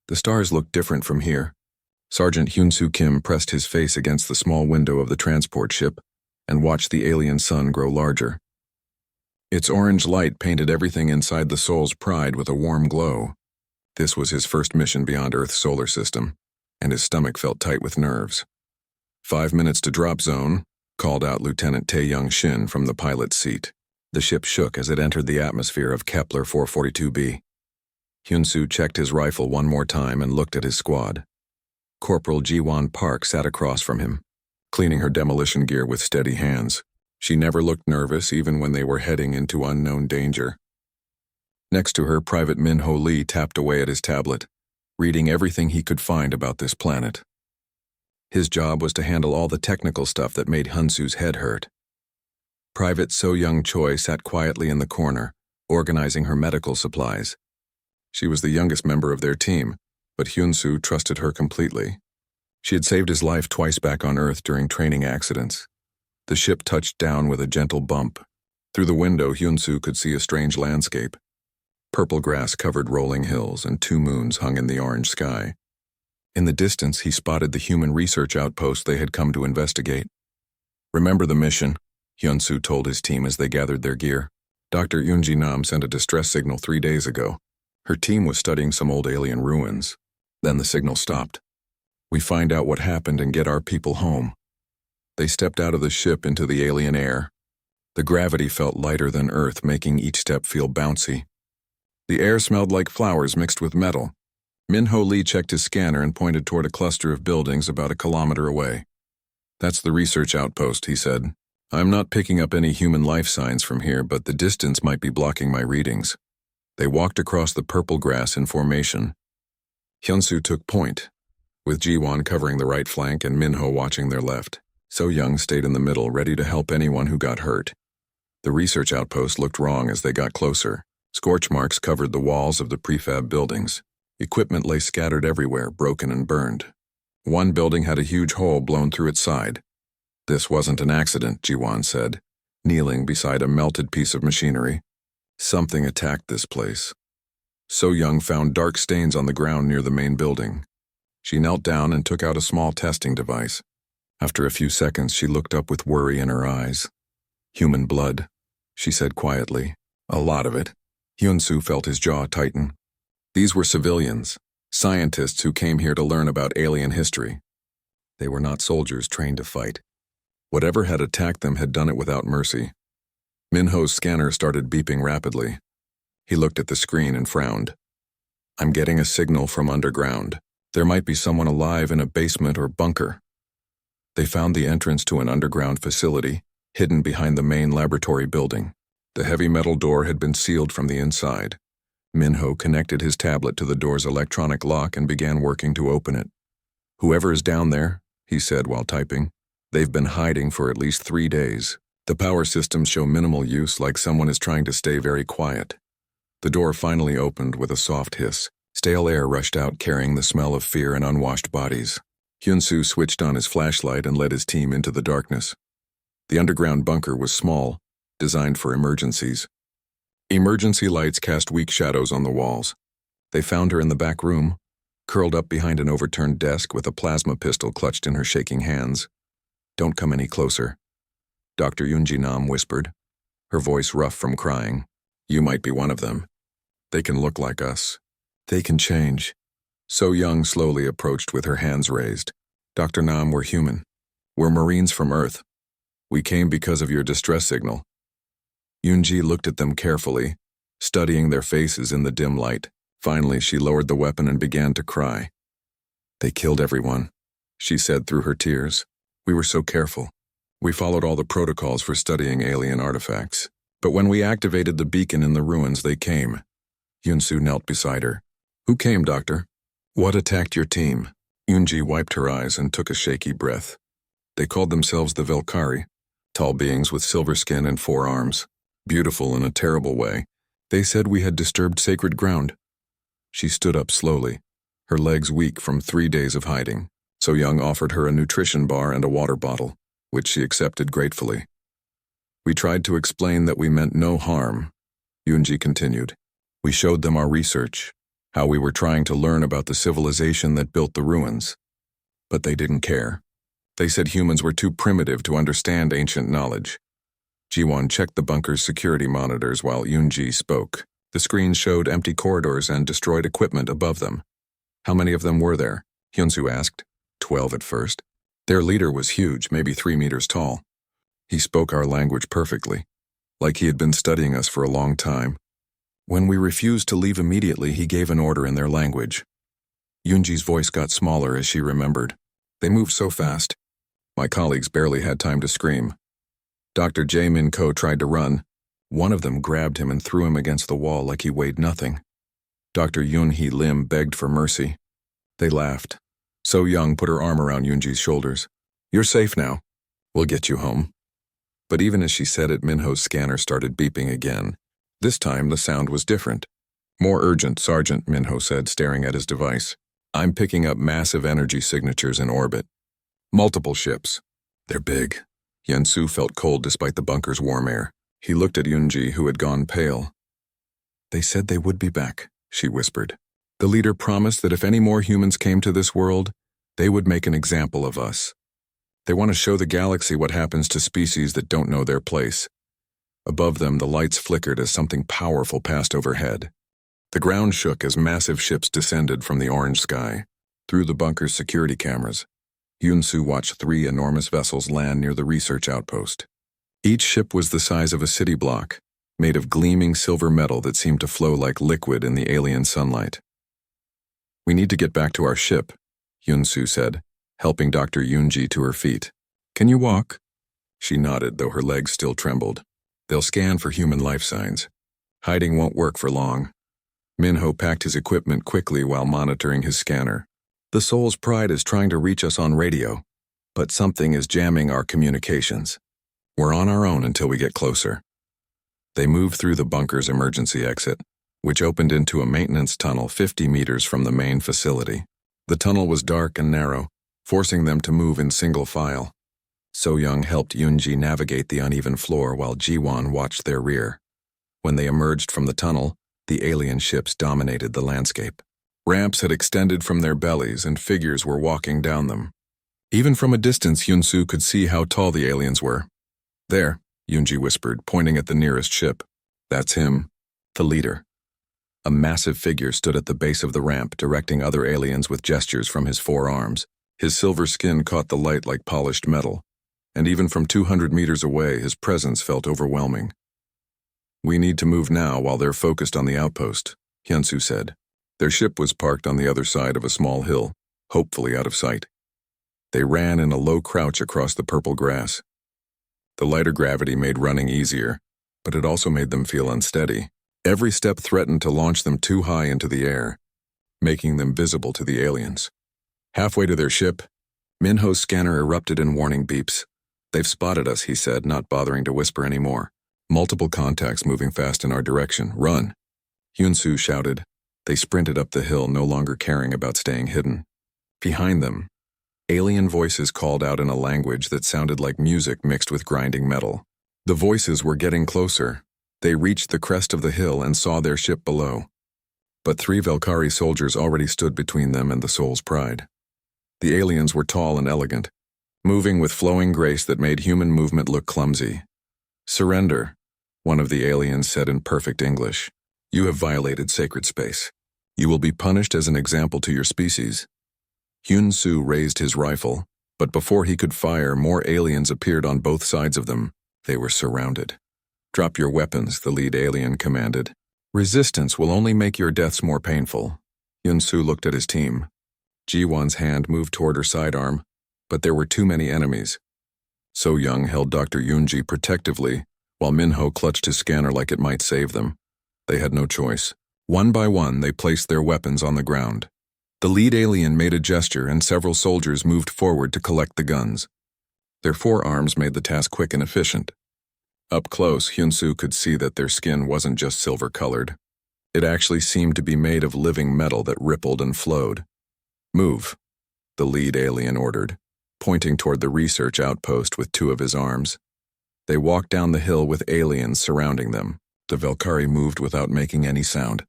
The stars looked different from here. Sergeant Hyun-Soo Kim pressed his face against the small window of the transport ship and watched the alien sun grow larger. Its orange light painted everything inside the Soul's Pride with a warm glow. This was his first mission beyond Earth's solar system, and his stomach felt tight with nerves. 5 minutes to drop zone, called out Lieutenant Tae-Young Shin from the pilot's seat. The ship shook as it entered the atmosphere of Kepler 442b. Hyun-Soo checked his rifle one more time and looked at his squad. Corporal Ji-won Park sat across from him, cleaning her demolition gear with steady hands. She never looked nervous even when they were heading into unknown danger. Next to her, Private Min-ho Lee tapped away at his tablet, reading everything he could find about this planet. His job was to handle all the technical stuff that made Hyun-Soo's head hurt. Private So-young Choi sat quietly in the corner, organizing her medical supplies. She was the youngest member of their team, but Hyun-Soo trusted her completely. She had saved his life twice back on Earth during training accidents. The ship touched down with a gentle bump. Through the window, Hyun-Soo could see a strange landscape. Purple grass covered rolling hills and 2 moons hung in the orange sky. In the distance, he spotted the human research outpost they had come to investigate. "Remember the mission," Hyun-Soo told his team as they gathered their gear. "Dr. Yoon-ji-nam sent a distress signal 3 days ago. Her team was studying some old alien ruins. Then the signal stopped. We find out what happened and get our people home." They stepped out of the ship into the alien air. The gravity felt lighter than Earth, making each step feel bouncy. The air smelled like flowers mixed with metal. Min-ho Lee checked his scanner and pointed toward a cluster of buildings about a kilometer away. "That's the research outpost," he said. "I'm not picking up any human life signs from here, but the distance might be blocking my readings." They walked across the purple grass in formation. Hyun-Soo took point, with Ji-won covering the right flank and Min-ho watching their left. So-young stayed in the middle, ready to help anyone who got hurt. The research outpost looked wrong as they got closer. Scorch marks covered the walls of the prefab buildings. Equipment lay scattered everywhere, broken and burned. One building had a huge hole blown through its side. "This wasn't an accident," Ji-won said, kneeling beside a melted piece of machinery. "Something attacked this place." So-young found dark stains on the ground near the main building. She knelt down and took out a small testing device. After a few seconds, she looked up with worry in her eyes. "Human blood," she said quietly. "A lot of it." Hyun-Soo felt his jaw tighten. These were civilians, scientists who came here to learn about alien history. They were not soldiers trained to fight. Whatever had attacked them had done it without mercy. Min-ho's scanner started beeping rapidly. He looked at the screen and frowned. "I'm getting a signal from underground. There might be someone alive in a basement or bunker." They found the entrance to an underground facility, hidden behind the main laboratory building. The heavy metal door had been sealed from the inside. Min-ho connected his tablet to the door's electronic lock and began working to open it. "Whoever is down there," he said while typing, "they've been hiding for at least 3 days. The power systems show minimal use, like someone is trying to stay very quiet." The door finally opened with a soft hiss. Stale air rushed out, carrying the smell of fear and unwashed bodies. Hyun-Soo switched on his flashlight and led his team into the darkness. The underground bunker was small, designed for emergencies. Emergency lights cast weak shadows on the walls. They found her in the back room, curled up behind an overturned desk with a plasma pistol clutched in her shaking hands. "Don't come any closer," Dr. Yoon-ji-nam whispered, her voice rough from crying. "You might be one of them. They can look like us. They can change." So-young slowly approached with her hands raised. "Dr. Nam, we're human. We're Marines from Earth. We came because of your distress signal." Yoon-ji looked at them carefully, studying their faces in the dim light. Finally, she lowered the weapon and began to cry. "They killed everyone," she said through her tears. "We were so careful. We followed all the protocols for studying alien artifacts. But when we activated the beacon in the ruins, they came." Hyun-Soo knelt beside her. "Who came, Doctor? What attacked your team?" Yoon-ji wiped her eyes and took a shaky breath. "They called themselves the Velkari, tall beings with silver skin and 4 arms. Beautiful in a terrible way. They said we had disturbed sacred ground." She stood up slowly, her legs weak from 3 days of hiding. So-young offered her a nutrition bar and a water bottle, which she accepted gratefully. "We tried to explain that we meant no harm," Yoon-ji continued. "We showed them our research, how we were trying to learn about the civilization that built the ruins. But they didn't care. They said humans were too primitive to understand ancient knowledge. Jiwon checked the bunker's security monitors while Yoonji spoke. The screens showed empty corridors and destroyed equipment above them. How many of them were there? Hyunsu asked. 12 at first. Their leader was huge, maybe 3 meters tall. He spoke our language perfectly, like he had been studying us for a long time. When we refused to leave immediately, he gave an order in their language. Yoonji's voice got smaller as she remembered. They moved so fast. My colleagues barely had time to scream. Dr. Jae-min Ko tried to run. One of them grabbed him and threw him against the wall like he weighed nothing. Dr. Yoon-hee Lim begged for mercy. They laughed. So Young put her arm around Yoonji's shoulders. You're safe now. We'll get you home. But even as she said it, Minho's scanner started beeping again. This time the sound was different. More urgent, Sergeant, Minho said, staring at his device. I'm picking up massive energy signatures in orbit. Multiple ships. They're big. Hyunsu felt cold despite the bunker's warm air. He looked at Yoonji, who had gone pale. They said they would be back, she whispered. The leader promised that if any more humans came to this world, they would make an example of us. They want to show the galaxy what happens to species that don't know their place. Above them, the lights flickered as something powerful passed overhead. The ground shook as massive ships descended from the orange sky. Through the bunker's security cameras, Yoonsu watched 3 enormous vessels land near the research outpost. Each ship was the size of a city block, made of gleaming silver metal that seemed to flow like liquid in the alien sunlight. We need to get back to our ship, Yoonsu said, helping Dr. Yoonji to her feet. Can you walk? She nodded, though her legs still trembled. They'll scan for human life signs. Hiding won't work for long. Minho packed his equipment quickly while monitoring his scanner. The Soul's Pride is trying to reach us on radio, but something is jamming our communications. We're on our own until we get closer. They moved through the bunker's emergency exit, which opened into a maintenance tunnel 50 meters from the main facility. The tunnel was dark and narrow, forcing them to move in single file. So-young helped Yoonji navigate the uneven floor while Jiwon watched their rear. When they emerged from the tunnel, the alien ships dominated the landscape. Ramps had extended from their bellies and figures were walking down them. Even from a distance, Hyunsu could see how tall the aliens were. There, Yoonji whispered, pointing at the nearest ship. That's him, the leader. A massive figure stood at the base of the ramp, directing other aliens with gestures from his 4 arms. His silver skin caught the light like polished metal, and even from 200 meters away, his presence felt overwhelming. We need to move now while they're focused on the outpost, Hyunsu said. Their ship was parked on the other side of a small hill, hopefully out of sight. They ran in a low crouch across the purple grass. The lighter gravity made running easier, but it also made them feel unsteady. Every step threatened to launch them too high into the air, making them visible to the aliens. Halfway to their ship, Minho's scanner erupted in warning beeps. They've spotted us, he said, not bothering to whisper anymore. Multiple contacts moving fast in our direction. Run! Hyunsu shouted. They sprinted up the hill, no longer caring about staying hidden. Behind them, alien voices called out in a language that sounded like music mixed with grinding metal. The voices were getting closer. They reached the crest of the hill and saw their ship below. But 3 Velkari soldiers already stood between them and the Soul's Pride. The aliens were tall and elegant, moving with flowing grace that made human movement look clumsy. Surrender, one of the aliens said in perfect English. You have violated sacred space. You will be punished as an example to your species. Hyunsu raised his rifle, but before he could fire, more aliens appeared on both sides of them. They were surrounded. Drop your weapons, the lead alien commanded. Resistance will only make your deaths more painful. Hyunsu looked at his team. Jiwon's hand moved toward her sidearm, but there were too many enemies. So-young held Dr. Yoonji protectively, while Minho clutched his scanner like it might save them. They had no choice. One by one, they placed their weapons on the ground. The lead alien made a gesture and several soldiers moved forward to collect the guns. Their 4 arms made the task quick and efficient. Up close, Hyunsu could see that their skin wasn't just silver-colored. It actually seemed to be made of living metal that rippled and flowed. Move, the lead alien ordered, pointing toward the research outpost with 2 of his arms. They walked down the hill with aliens surrounding them. The Velkari moved without making any sound.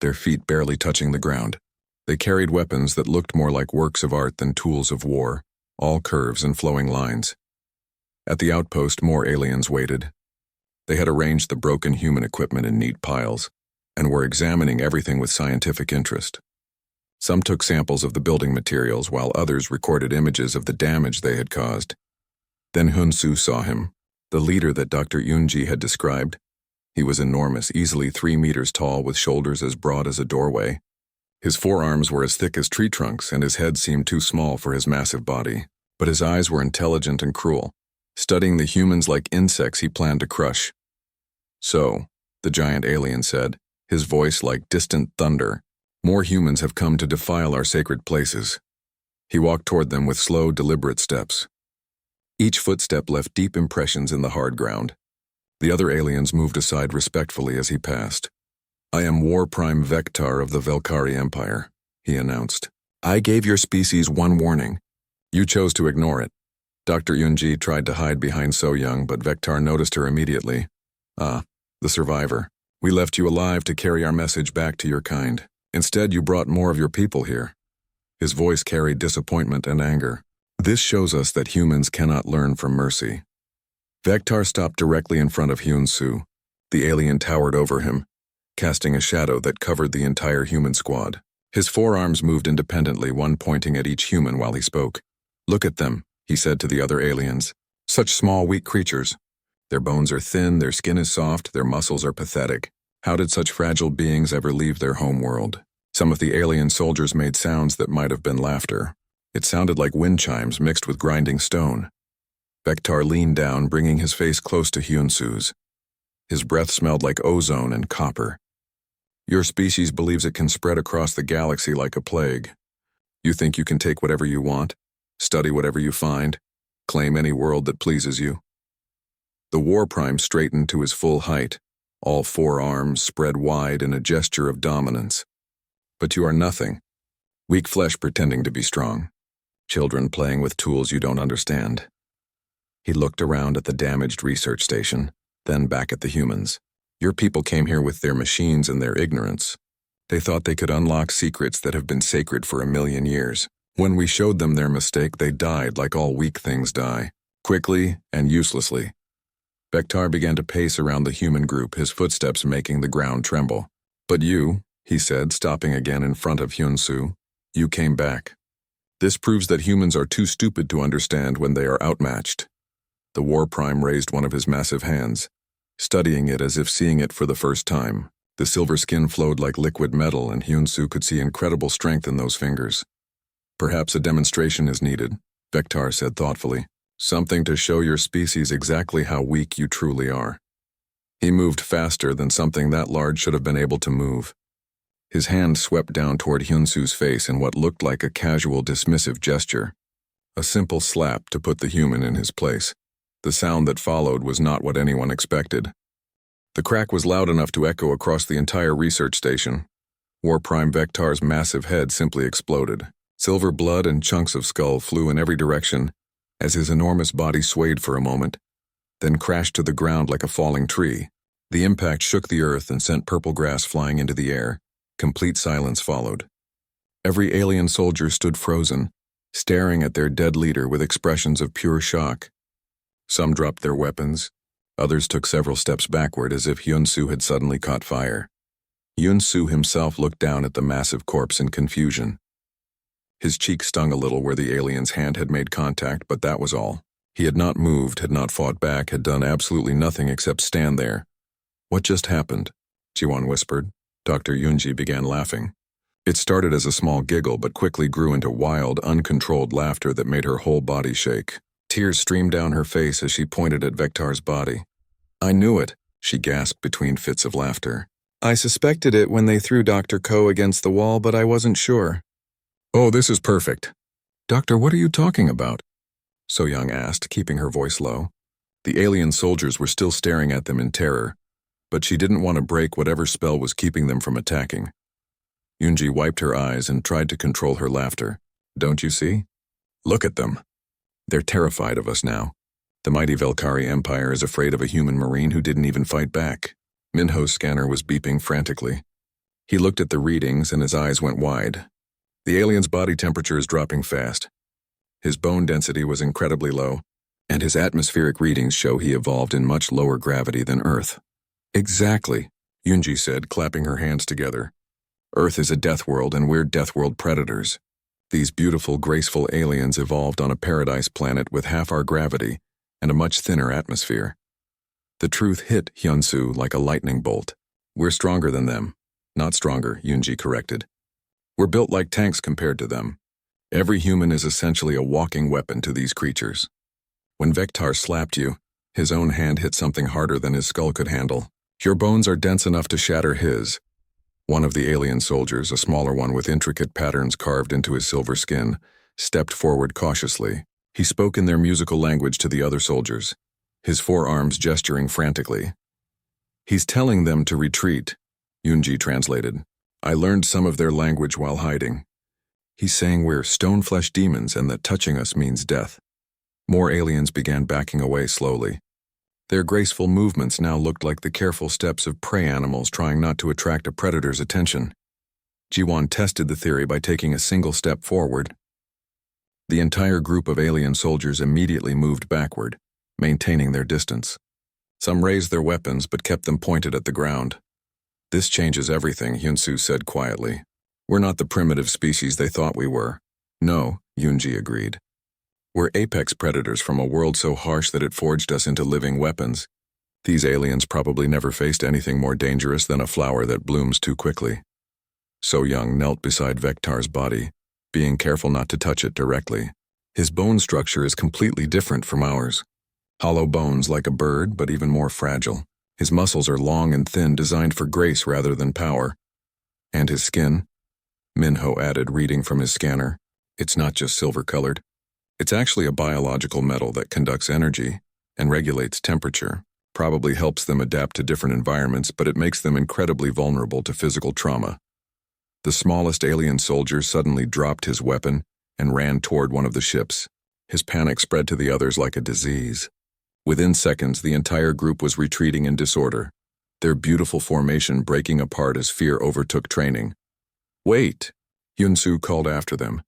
their feet barely touching the ground. They carried weapons that looked more like works of art than tools of war, all curves and flowing lines. At the outpost, more aliens waited. They had arranged the broken human equipment in neat piles, and were examining everything with scientific interest. Some took samples of the building materials, while others recorded images of the damage they had caused. Then Hunsu saw him, the leader that Dr. Yunji had described. He was enormous, easily 3 meters tall, with shoulders as broad as a doorway. His forearms were as thick as tree trunks, and his head seemed too small for his massive body. But his eyes were intelligent and cruel, studying the humans like insects he planned to crush. "So," the giant alien said, his voice like distant thunder, "more humans have come to defile our sacred places." He walked toward them with slow, deliberate steps. Each footstep left deep impressions in the hard ground. The other aliens moved aside respectfully as he passed. "I am War Prime Vectar of the Velkari Empire," he announced. "I gave your species one warning. You chose to ignore it." Dr. Yunji tried to hide behind So Young, but Vectar noticed her immediately. "Ah, the survivor. We left you alive to carry our message back to your kind. Instead, you brought more of your people here." His voice carried disappointment and anger. "This shows us that humans cannot learn from mercy." Vectar stopped directly in front of Hyun-Soo. The alien towered over him, casting a shadow that covered the entire human squad. His forearms moved independently, one pointing at each human while he spoke. "Look at them," he said to the other aliens. "Such small, weak creatures. Their bones are thin, their skin is soft, their muscles are pathetic. How did such fragile beings ever leave their home world?" Some of the alien soldiers made sounds that might have been laughter. It sounded like wind chimes mixed with grinding stone. Vectar leaned down, bringing his face close to Hyun-Soo's. His breath smelled like ozone and copper. "Your species believes it can spread across the galaxy like a plague. You think you can take whatever you want, study whatever you find, claim any world that pleases you." The War Prime straightened to his full height, all 4 arms spread wide in a gesture of dominance. "But you are nothing. Weak flesh pretending to be strong. Children playing with tools you don't understand." He looked around at the damaged research station, then back at the humans. "Your people came here with their machines and their ignorance. They thought they could unlock secrets that have been sacred for 1,000,000 years. When we showed them their mistake, they died like all weak things die, quickly and uselessly." Vectar began to pace around the human group, his footsteps making the ground tremble. "But you," he said, stopping again in front of Hyun-Soo, "you came back. This proves that humans are too stupid to understand when they are outmatched." The War Prime raised one of his massive hands, studying it as if seeing it for the first time. The silver skin flowed like liquid metal, and Hyun-Soo could see incredible strength in those fingers. "Perhaps a demonstration is needed," Vectar said thoughtfully. "Something to show your species exactly how weak you truly are." He moved faster than something that large should have been able to move. His hand swept down toward Hyun-Soo's face in what looked like a casual, dismissive gesture. A simple slap to put the human in his place. The sound that followed was not what anyone expected. The crack was loud enough to echo across the entire research station. War Prime Vectar's massive head simply exploded. Silver blood and chunks of skull flew in every direction as his enormous body swayed for a moment, then crashed to the ground like a falling tree. The impact shook the earth and sent purple grass flying into the air. Complete silence followed. Every alien soldier stood frozen, staring at their dead leader with expressions of pure shock. Some dropped their weapons. Others took several steps backward as if Hyun-Soo had suddenly caught fire. Hyun-Soo himself looked down at the massive corpse in confusion. His cheek stung a little where the alien's hand had made contact, but that was all. He had not moved, had not fought back, had done absolutely nothing except stand there. "What just happened?" Jiwon whispered. Dr. Yunji began laughing. It started as a small giggle, but quickly grew into wild, uncontrolled laughter that made her whole body shake. Tears streamed down her face as she pointed at Vectar's body. "I knew it," she gasped between fits of laughter. "I suspected it when they threw Dr. Ko against the wall, but I wasn't sure." "Oh, this is perfect." "Doctor, what are you talking about?" So Young asked, keeping her voice low. The alien soldiers were still staring at them in terror, but she didn't want to break whatever spell was keeping them from attacking. Yunji wiped her eyes and tried to control her laughter. "Don't you see? Look at them. They're terrified of us now. The mighty Velkari Empire is afraid of a human marine who didn't even fight back." Minho's scanner was beeping frantically. He looked at the readings and his eyes went wide. The alien's body temperature is dropping fast. His bone density was incredibly low, and his atmospheric readings show he evolved in much lower gravity than Earth. Exactly, Yunji said, clapping her hands together. Earth is a death world and we're death world predators. These beautiful, graceful aliens evolved on a paradise planet with half our gravity and a much thinner atmosphere. The truth hit Hyunsu like a lightning bolt. We're stronger than them. Not stronger, Yunji corrected. We're built like tanks compared to them. Every human is essentially a walking weapon to these creatures. When Vektar slapped you, his own hand hit something harder than his skull could handle. Your bones are dense enough to shatter his. One of the alien soldiers, a smaller one with intricate patterns carved into his silver skin, stepped forward cautiously. He spoke in their musical language to the other soldiers, his forearms gesturing frantically. He's telling them to retreat, Yunji translated. I learned some of their language while hiding. He's saying we're stone-flesh demons and that touching us means death. More aliens began backing away slowly. Their graceful movements now looked like the careful steps of prey animals trying not to attract a predator's attention. Jiwon tested the theory by taking a single step forward. The entire group of alien soldiers immediately moved backward, maintaining their distance. Some raised their weapons but kept them pointed at the ground. This changes everything, Hyunsu said quietly. We're not the primitive species they thought we were. No, Yunji agreed. We're apex predators from a world so harsh that it forged us into living weapons. These aliens probably never faced anything more dangerous than a flower that blooms too quickly. So Young knelt beside Vektar's body, being careful not to touch it directly. His bone structure is completely different from ours. Hollow bones like a bird, but even more fragile. His muscles are long and thin, designed for grace rather than power. And his skin? Minho added, reading from his scanner. It's not just silver-colored. It's actually a biological metal that conducts energy and regulates temperature. Probably helps them adapt to different environments, but it makes them incredibly vulnerable to physical trauma. The smallest alien soldier suddenly dropped his weapon and ran toward one of the ships. His panic spread to the others like a disease. Within seconds, the entire group was retreating in disorder, their beautiful formation breaking apart as fear overtook training. Wait, Hyunsu called after them.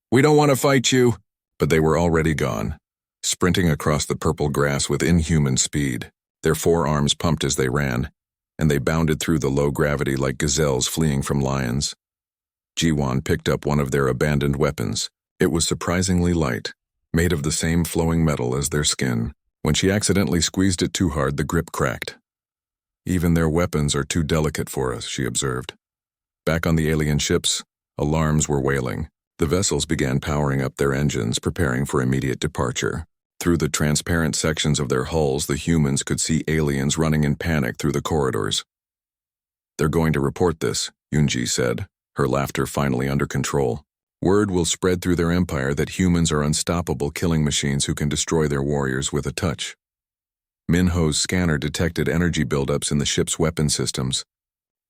We don't want to fight you. But they were already gone, sprinting across the purple grass with inhuman speed. Their forearms pumped as they ran, and they bounded through the low gravity like gazelles fleeing from lions. Jiwon picked up one of their abandoned weapons. It was surprisingly light, made of the same flowing metal as their skin. When she accidentally squeezed it too hard, the grip cracked. Even their weapons are too delicate for us, she observed. Back on the alien ships, alarms were wailing. The vessels began powering up their engines, preparing for immediate departure. Through the transparent sections of their hulls, the humans could see aliens running in panic through the corridors. They're going to report this, Yunji said, her laughter finally under control. Word will spread through their empire that humans are unstoppable killing machines who can destroy their warriors with a touch. Minho's scanner detected energy buildups in the ship's weapon systems,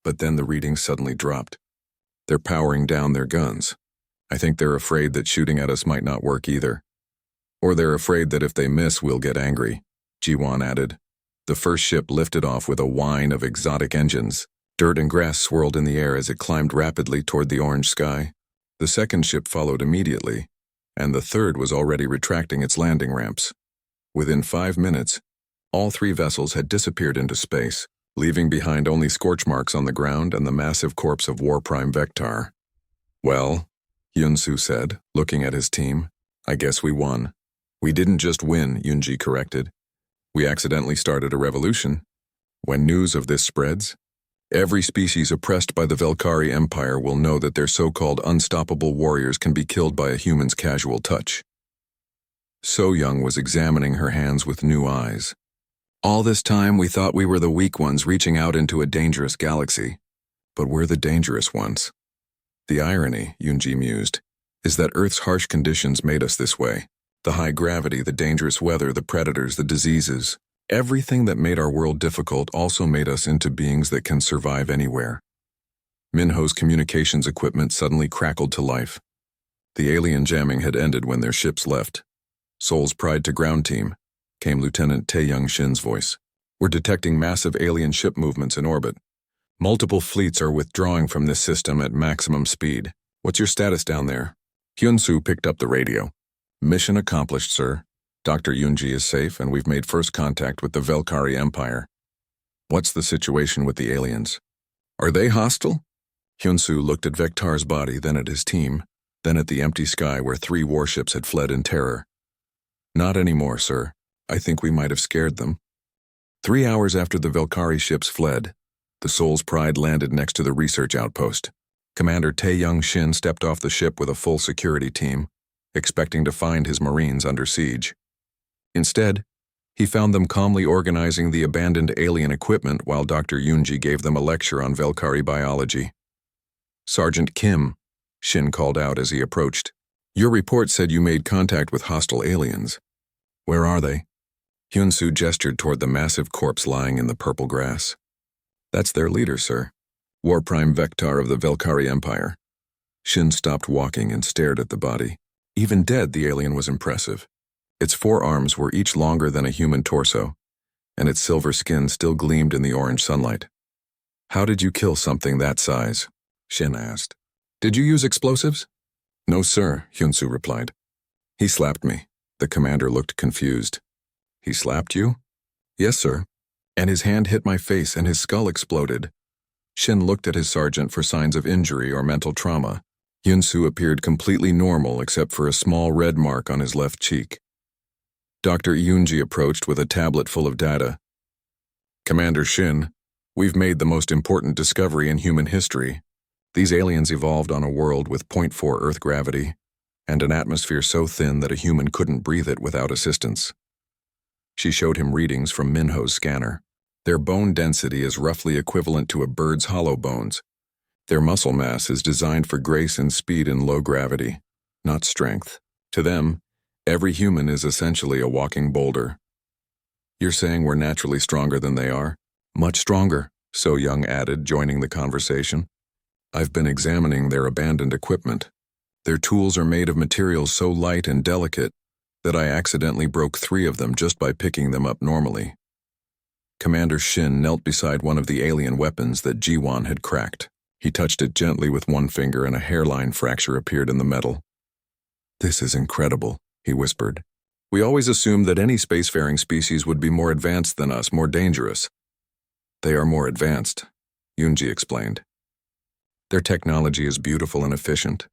but then the readings suddenly dropped. They're powering down their guns. I think they're afraid that shooting at us might not work either. Or they're afraid that if they miss, we'll get angry, Jiwon added. The first ship lifted off with a whine of exotic engines. Dirt and grass swirled in the air as it climbed rapidly toward the orange sky. The second ship followed immediately, and the third was already retracting its landing ramps. Within 5 minutes, all 3 vessels had disappeared into space, leaving behind only scorch marks on the ground and the massive corpse of War Prime Vektar. Well, Hyunsu said, looking at his team, I guess we won. We didn't just win, Yunji corrected. We accidentally started a revolution. When news of this spreads, every species oppressed by the Velkari Empire will know that their so-called unstoppable warriors can be killed by a human's casual touch. So Young was examining her hands with new eyes. All this time we thought we were the weak ones reaching out into a dangerous galaxy. But we're the dangerous ones. The irony, Yunji mused, is that Earth's harsh conditions made us this way. The high gravity, the dangerous weather, the predators, the diseases. Everything that made our world difficult also made us into beings that can survive anywhere. Minho's communications equipment suddenly crackled to life. The alien jamming had ended when their ships left. Seoul's Pride to ground team, came Lieutenant Tae Young Shin's voice. We're detecting massive alien ship movements in orbit. Multiple fleets are withdrawing from this system at maximum speed. What's your status down there? Hyun-soo picked up the radio. Mission accomplished, sir. Dr. Yoonji is safe, and we've made first contact with the Velkari Empire. What's the situation with the aliens? Are they hostile? Hyun-soo looked at Vektar's body, then at his team, then at the empty sky where 3 warships had fled in terror. Not anymore, sir. I think we might have scared them. 3 hours after the Velkari ships fled, the Soul's Pride landed next to the research outpost. Commander Tae-young Shin stepped off the ship with a full security team, expecting to find his Marines under siege. Instead, he found them calmly organizing the abandoned alien equipment while Dr. Yoonji gave them a lecture on Velkari biology. Sergeant Kim, Shin called out as he approached. Your report said you made contact with hostile aliens. Where are they? Hyun-soo gestured toward the massive corpse lying in the purple grass. That's their leader, sir. War Prime Vektar of the Velkari Empire. Shin stopped walking and stared at the body. Even dead, the alien was impressive. Its 4 arms were each longer than a human torso, and its silver skin still gleamed in the orange sunlight. How did you kill something that size? Shin asked. Did you use explosives? No, sir, Hyun-soo replied. He slapped me. The commander looked confused. He slapped you? Yes, sir. And his hand hit my face and his skull exploded. Shin looked at his sergeant for signs of injury or mental trauma. Hyun-soo appeared completely normal except for a small red mark on his left cheek. Dr. Yoonji approached with a tablet full of data. Commander Shin, we've made the most important discovery in human history. These aliens evolved on a world with 0.4 Earth gravity and an atmosphere so thin that a human couldn't breathe it without assistance. She showed him readings from Minho's scanner. Their bone density is roughly equivalent to a bird's hollow bones. Their muscle mass is designed for grace and speed in low gravity, not strength. To them, every human is essentially a walking boulder. You're saying we're naturally stronger than they are? Much stronger, So Young added, joining the conversation. I've been examining their abandoned equipment. Their tools are made of materials so light and delicate that I accidentally broke 3 of them just by picking them up normally. Commander Shin knelt beside one of the alien weapons that Ji-won had cracked. He touched it gently with one finger and a hairline fracture appeared in the metal. This is incredible, he whispered. We always assumed that any spacefaring species would be more advanced than us, more dangerous. They are more advanced, Yoonji explained. Their technology is beautiful and efficient,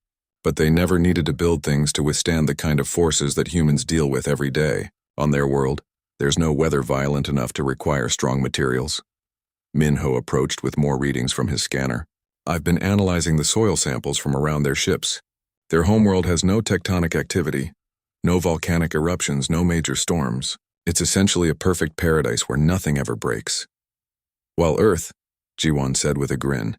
but they never needed to build things to withstand the kind of forces that humans deal with every day. On their world, there's no weather violent enough to require strong materials. Minho approached with more readings from his scanner. I've been analyzing the soil samples from around their ships. Their homeworld has no tectonic activity, no volcanic eruptions, no major storms. It's essentially a perfect paradise where nothing ever breaks. While Earth, Ji-won said with a grin,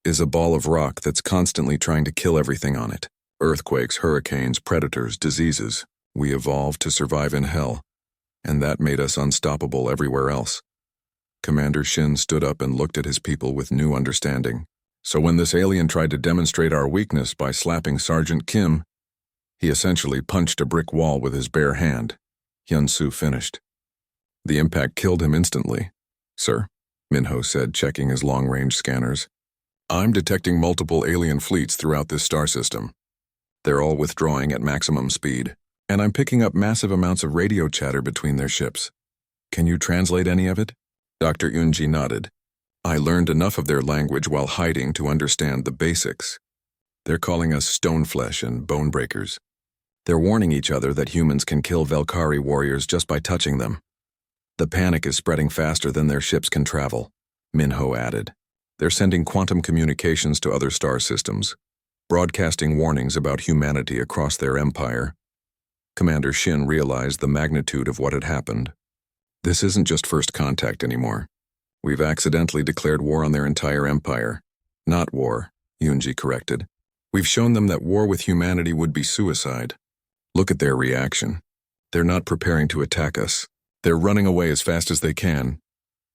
is a ball of rock that's constantly trying to kill everything on it. Earthquakes, hurricanes, predators, diseases. We evolved to survive in hell, and that made us unstoppable everywhere else. Commander Shin stood up and looked at his people with new understanding. So when this alien tried to demonstrate our weakness by slapping Sergeant Kim, he essentially punched a brick wall with his bare hand. Hyun-soo finished. The impact killed him instantly. Sir, Minho said, checking his long-range scanners. I'm detecting multiple alien fleets throughout this star system. They're all withdrawing at maximum speed, and I'm picking up massive amounts of radio chatter between their ships. Can you translate any of it? Dr. Yoonji nodded. I learned enough of their language while hiding to understand the basics. They're calling us stoneflesh and bone breakers. They're warning each other that humans can kill Velkari warriors just by touching them. The panic is spreading faster than their ships can travel, Minho added. They're sending quantum communications to other star systems, broadcasting warnings about humanity across their empire. Commander Shin realized the magnitude of what had happened. This isn't just first contact anymore. We've accidentally declared war on their entire empire. Not war, Yoonji corrected. We've shown them that war with humanity would be suicide. Look at their reaction. They're not preparing to attack us. They're running away as fast as they can.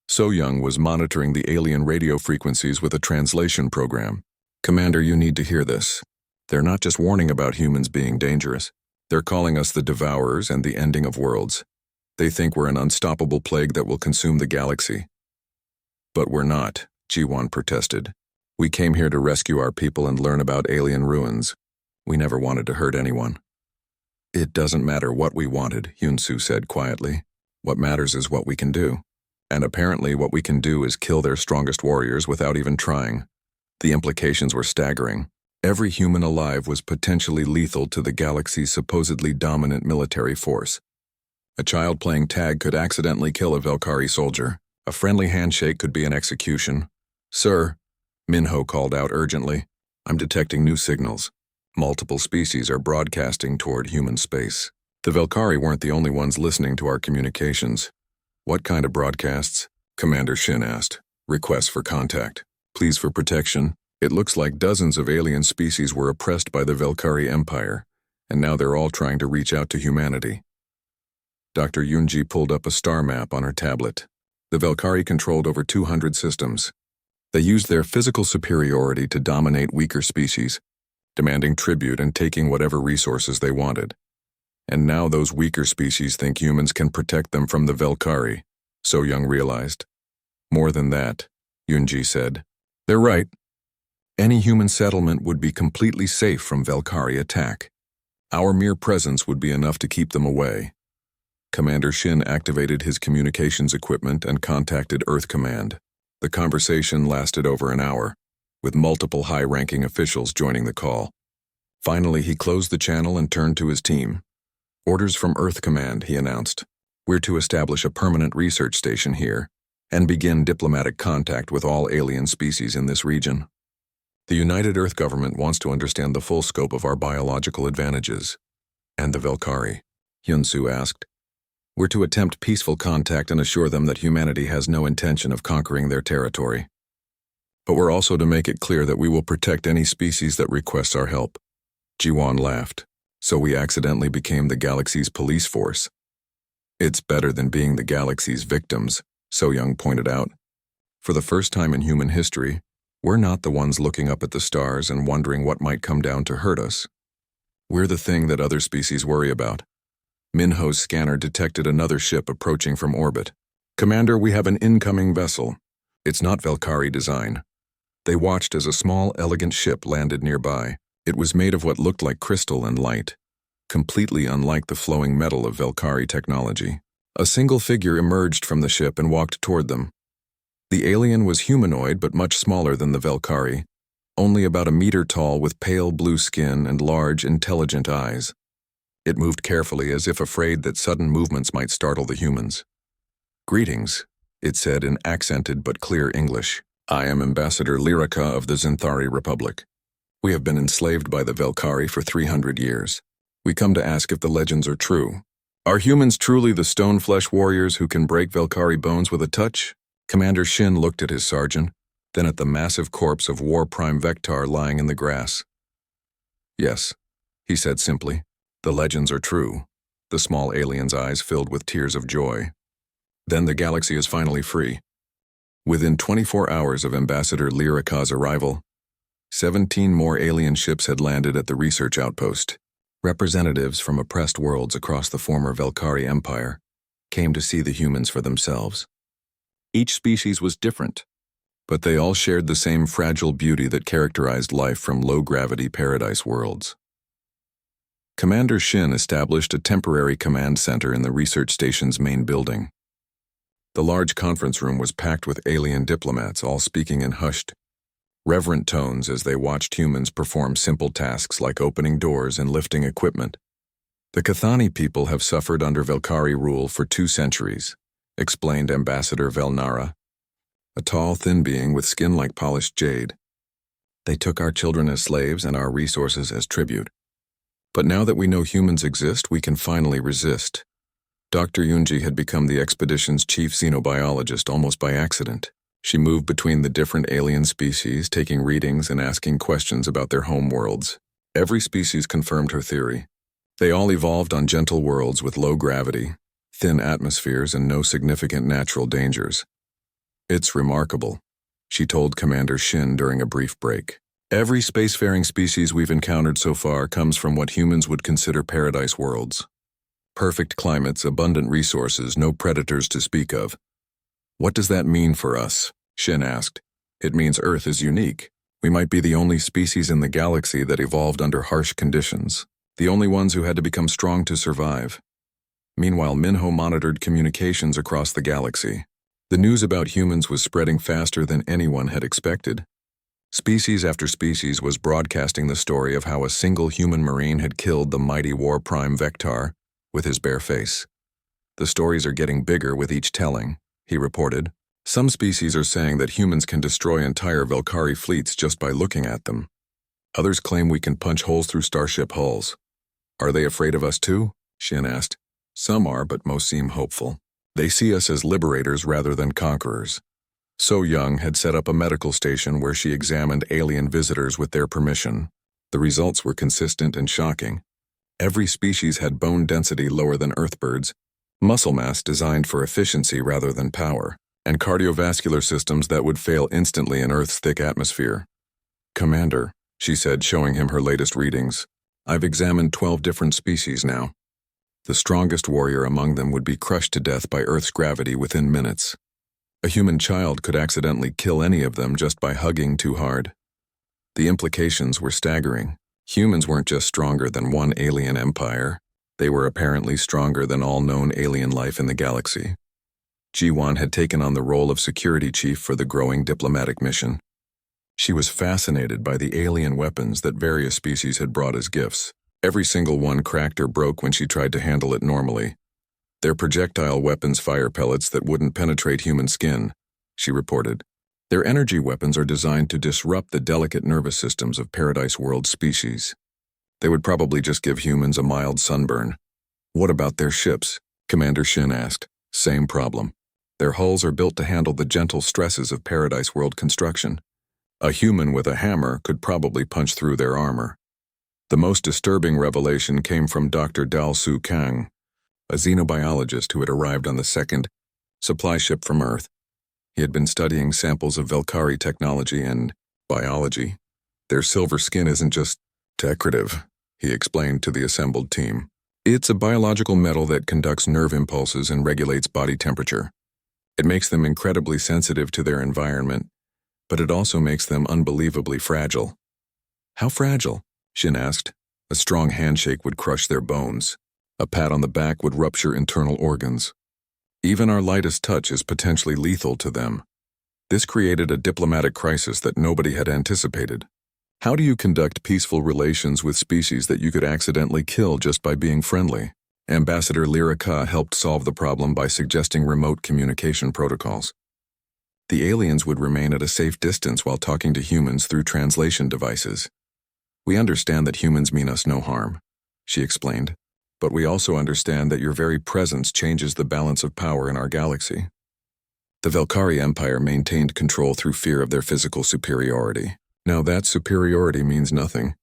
So Young was monitoring the alien radio frequencies with a translation program. Commander, you need to hear this. They're not just warning about humans being dangerous. They're calling us the Devourers and the ending of worlds. They think we're an unstoppable plague that will consume the galaxy. But we're not, Jiwon protested. "We came here to rescue our people and learn about alien ruins. We never wanted to hurt anyone." "It doesn't matter what we wanted," Hyunsu said quietly. "What matters is what we can do. And apparently what we can do is kill their strongest warriors without even trying." The implications were staggering. Every human alive was potentially lethal to the galaxy's supposedly dominant military force. A child playing tag could accidentally kill a Velkari soldier. A friendly handshake could be an execution. "Sir," Minho called out urgently, "I'm detecting new signals. Multiple species are broadcasting toward human space." The Velkari weren't the only ones listening to our communications. "What kind of broadcasts?" Commander Shin asked. "Requests for contact. Pleas for protection. It looks like dozens of alien species were oppressed by the Velkari Empire, and now they're all trying to reach out to humanity." Dr. Yoonji pulled up a star map on her tablet. The Velkari controlled over 200 systems. They used their physical superiority to dominate weaker species, demanding tribute and taking whatever resources they wanted. And now those weaker species think humans can protect them from the Velkari, So Young realized. "More than that," Yoonji said. "They're right. Any human settlement would be completely safe from Velkari attack. Our mere presence would be enough to keep them away." Commander Shin activated his communications equipment and contacted Earth Command. The conversation lasted over an hour, with multiple high-ranking officials joining the call. Finally, he closed the channel and turned to his team. "Orders from Earth Command," he announced. "We're to establish a permanent research station here and begin diplomatic contact with all alien species in this region. The United Earth Government wants to understand the full scope of our biological advantages." "And the Velkari?" Hyunsu asked. "We're to attempt peaceful contact and assure them that humanity has no intention of conquering their territory. But we're also to make it clear that we will protect any species that requests our help." Jiwon laughed. "So we accidentally became the galaxy's police force." "It's better than being the galaxy's victims," So Young pointed out. "For the first time in human history, we're not the ones looking up at the stars and wondering what might come down to hurt us. We're the thing that other species worry about." Minho's scanner detected another ship approaching from orbit. "Commander, we have an incoming vessel. It's not Velkari design." They watched as a small, elegant ship landed nearby. It was made of what looked like crystal and light, completely unlike the flowing metal of Velkari technology. A single figure emerged from the ship and walked toward them. The alien was humanoid but much smaller than the Velkari, only about a meter tall with pale blue skin and large, intelligent eyes. It moved carefully as if afraid that sudden movements might startle the humans. "Greetings," it said in accented but clear English. "I am Ambassador Lyrica of the Zinthari Republic. We have been enslaved by the Velkari for 300 years. We come to ask if the legends are true. Are humans truly the stone-flesh warriors who can break Velkari bones with a touch?" Commander Shin looked at his sergeant, then at the massive corpse of War Prime Vector lying in the grass. "Yes," he said simply. "The legends are true." The small alien's eyes filled with tears of joy. "Then the galaxy is finally free." Within 24 hours of Ambassador Lyrica's arrival, 17 more alien ships had landed at the research outpost. Representatives from oppressed worlds across the former Velkari Empire came to see the humans for themselves. Each species was different, but they all shared the same fragile beauty that characterized life from low-gravity paradise worlds. Commander Shin established a temporary command center in the research station's main building. The large conference room was packed with alien diplomats, all speaking in hushed, reverent tones as they watched humans perform simple tasks like opening doors and lifting equipment. "The Cathani people have suffered under Velkari rule for 2 centuries, explained Ambassador Velnara, a tall, thin being with skin like polished jade. "They took our children as slaves and our resources as tribute. But now that we know humans exist, we can finally resist." Dr. Yoonji had become the expedition's chief xenobiologist almost by accident. She moved between the different alien species, taking readings and asking questions about their home worlds. Every species confirmed her theory. They all evolved on gentle worlds with low gravity, thin atmospheres, and no significant natural dangers. "It's remarkable," she told Commander Shin during a brief break. "Every spacefaring species we've encountered so far comes from what humans would consider paradise worlds. Perfect climates, abundant resources, no predators to speak of." "What does that mean for us?" Shin asked. It means Earth is unique. We might be the only species in the galaxy that evolved under harsh conditions, the only ones who had to become strong to survive. Meanwhile, Minho monitored communications across the galaxy. The news about humans was spreading faster than anyone had expected. Species after species was broadcasting the story of how a single human marine had killed the mighty war prime Vector with his bare face. The stories are getting bigger with each telling, he reported. Some species are saying that humans can destroy entire Velkari fleets just by looking at them. Others claim we can punch holes through starship hulls. Are they afraid of us too? Shin asked. Some are, but most seem hopeful. They see us as liberators rather than conquerors. So Young had set up a medical station where she examined alien visitors with their permission. The results were consistent and shocking. Every species had bone density lower than Earthbirds, muscle mass designed for efficiency rather than power, and cardiovascular systems that would fail instantly in Earth's thick atmosphere. Commander, she said, showing him her latest readings, I've examined 12 different species now. The strongest warrior among them would be crushed to death by Earth's gravity within minutes. A human child could accidentally kill any of them just by hugging too hard. The implications were staggering. Humans weren't just stronger than one alien empire. They were apparently stronger than all known alien life in the galaxy. Ji-Wan had taken on the role of security chief for the growing diplomatic mission. She was fascinated by the alien weapons that various species had brought as gifts. Every single one cracked or broke when she tried to handle it normally. Their projectile weapons fire pellets that wouldn't penetrate human skin, she reported. Their energy weapons are designed to disrupt the delicate nervous systems of Paradise World species. They would probably just give humans a mild sunburn. What about their ships? Commander Shin asked. Same problem. Their hulls are built to handle the gentle stresses of Paradise World construction. A human with a hammer could probably punch through their armor. The most disturbing revelation came from Dr. Dal Su Kang, a xenobiologist who had arrived on the second supply ship from Earth. He had been studying samples of Velkari technology and biology. Their silver skin isn't just decorative, he explained to the assembled team. It's a biological metal that conducts nerve impulses and regulates body temperature. It makes them incredibly sensitive to their environment, but it also makes them unbelievably fragile. How fragile? Shin asked. A strong handshake would crush their bones. A pat on the back would rupture internal organs. Even our lightest touch is potentially lethal to them. This created a diplomatic crisis that nobody had anticipated. How do you conduct peaceful relations with species that you could accidentally kill just by being friendly? Ambassador Lyra Ka helped solve the problem by suggesting remote communication protocols. The aliens would remain at a safe distance while talking to humans through translation devices. We understand that humans mean us no harm, she explained, but we also understand that your very presence changes the balance of power in our galaxy. The Velkari Empire maintained control through fear of their physical superiority. Now that superiority means nothing.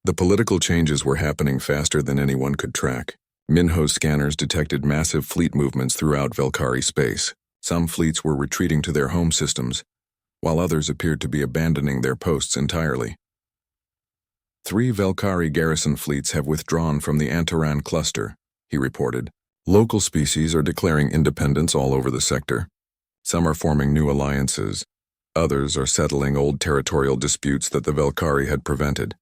The political changes were happening faster than anyone could track. Minho's scanners detected massive fleet movements throughout Velkari space. Some fleets were retreating to their home systems, while others appeared to be abandoning their posts entirely. 3 Velkari garrison fleets have withdrawn from the Antaran cluster, he reported. Local species are declaring independence all over the sector. Some are forming new alliances. Others are settling old territorial disputes that the Velkari had prevented.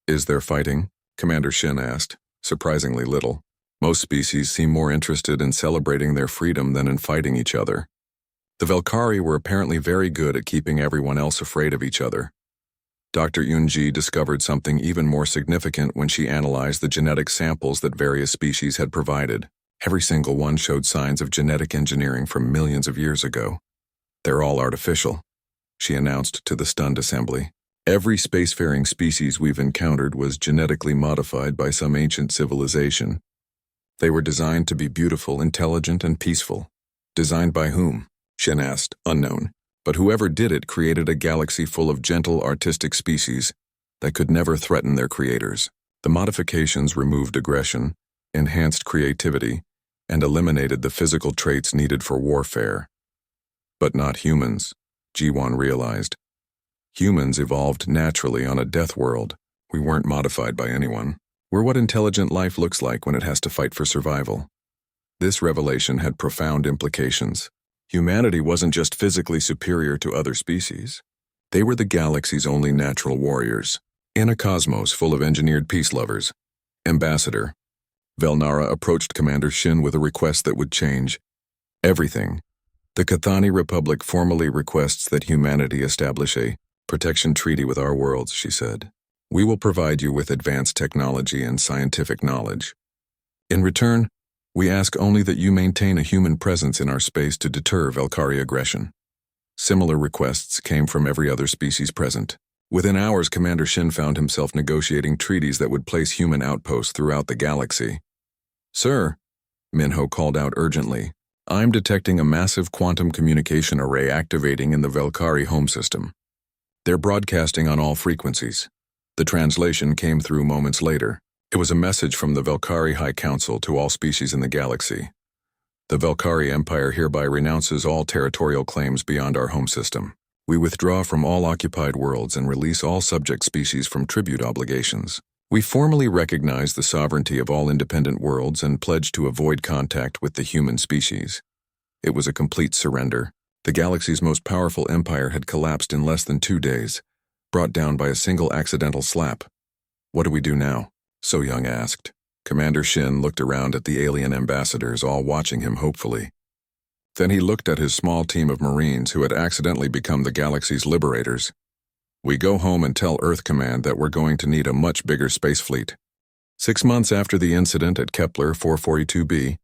Is there fighting? Commander Shin asked. Surprisingly little. Most species seem more interested in celebrating their freedom than in fighting each other. The Velkari were apparently very good at keeping everyone else afraid of each other. Dr. Yunji discovered something even more significant when she analyzed the genetic samples that various species had provided. Every single one showed signs of genetic engineering from millions of years ago. They're all artificial, she announced to the stunned assembly. Every spacefaring species we've encountered was genetically modified by some ancient civilization. They were designed to be beautiful, intelligent, and peaceful. Designed by whom? Shin asked, unknown. But whoever did it created a galaxy full of gentle, artistic species that could never threaten their creators. The modifications removed aggression, enhanced creativity, and eliminated the physical traits needed for warfare. But not humans, Ji-Wan realized. Humans evolved naturally on a death world. We weren't modified by anyone. We're what intelligent life looks like when it has to fight for survival. This revelation had profound implications. Humanity wasn't just physically superior to other species. They were the galaxy's only natural warriors. In a cosmos full of engineered peace lovers, Ambassador Velnara approached Commander Shin with a request that would change everything. The Cathani Republic formally requests that humanity establish a protection treaty with our worlds, she said. We will provide you with advanced technology and scientific knowledge. In return, we ask only that you maintain a human presence in our space to deter Velkari aggression. Similar requests came from every other species present. Within hours, Commander Shin found himself negotiating treaties that would place human outposts throughout the galaxy. Sir, Minho called out urgently, I'm detecting a massive quantum communication array activating in the Velkari home system. They're broadcasting on all frequencies. The translation came through moments later. It was a message from the Velkari High Council to all species in the galaxy. The Velkari Empire hereby renounces all territorial claims beyond our home system. We withdraw from all occupied worlds and release all subject species from tribute obligations. We formally recognize the sovereignty of all independent worlds and pledge to avoid contact with the human species. It was a complete surrender. The galaxy's most powerful empire had collapsed in less than 2 days, brought down by a single accidental slap. What do we do now? So Young asked. Commander Shin looked around at the alien ambassadors, all watching him hopefully. Then he looked at his small team of Marines who had accidentally become the galaxy's liberators. We go home and tell Earth Command that we're going to need a much bigger space fleet. 6 months after the incident at Kepler 442b,